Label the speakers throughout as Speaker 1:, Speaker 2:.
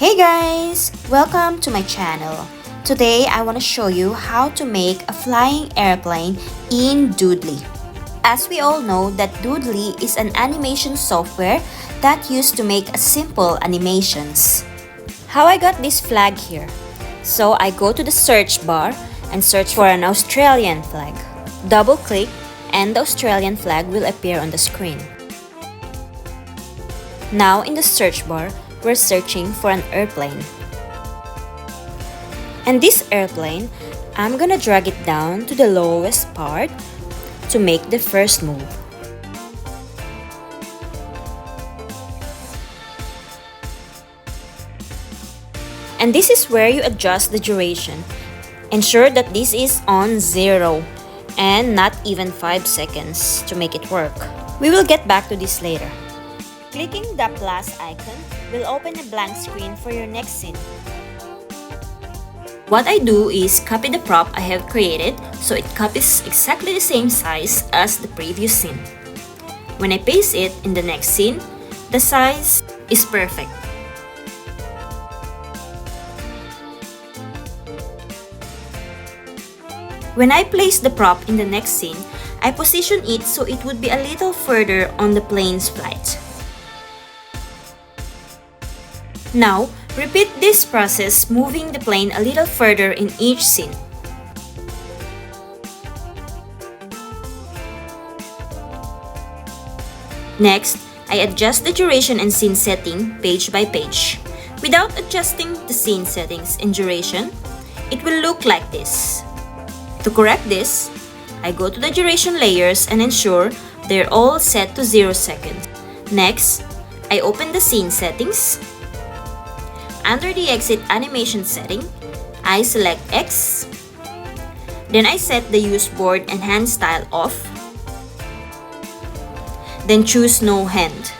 Speaker 1: Hey guys! Welcome to my channel. Today I want to show you how to make a flying airplane in Doodly. As we all know that Doodly is an animation software that used to make simple animations. How I got this flag here? So I go to the search bar and search for an Australian flag. Double click and the Australian flag will appear on the screen. Now in the search bar, we're searching for an airplane. And this airplane, I'm gonna drag it down to the lowest part to make the first move. And this is where you adjust the duration. Ensure that this is on 0 and not even 5 seconds to make it work. We will get back to this later. Clicking the plus icon will open a blank screen for your next scene. What I do is copy the prop I have created so it copies exactly the same size as the previous scene. When I paste it in the next scene, the size is perfect. When I place the prop in the next scene, I position it so it would be a little further on the plane's flight. Now, repeat this process, moving the plane a little further in each scene. Next, I adjust the duration and scene setting page by page. Without adjusting the scene settings and duration, it will look like this. To correct this, I go to the duration layers and ensure they're all set to 0 seconds. Next, I open the scene settings. Under the exit animation setting, I select X. Then I set the use board and hand style off. Then choose no hand.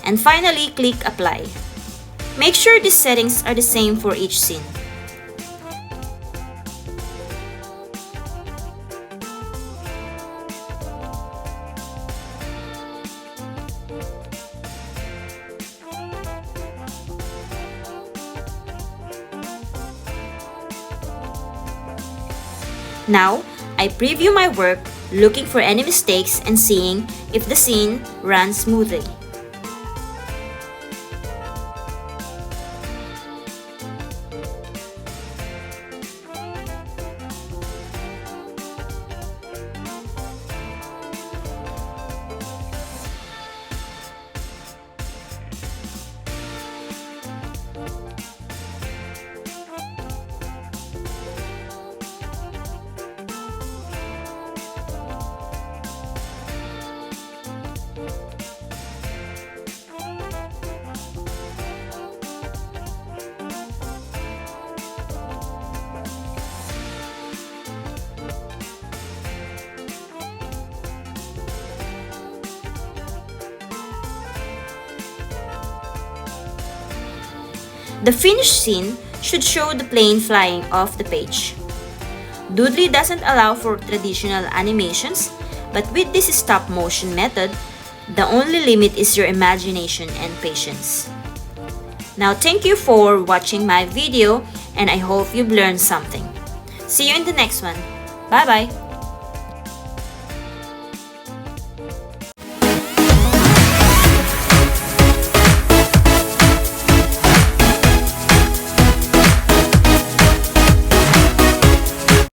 Speaker 1: And finally, click apply. Make sure these settings are the same for each scene. Now, I preview my work, looking for any mistakes and seeing if the scene runs smoothly. The finished scene should show the plane flying off the page. Doodly doesn't allow for traditional animations, but with this stop motion method, the only limit is your imagination and patience. Now thank you for watching my video and I hope you've learned something. See you in the next one. Bye bye!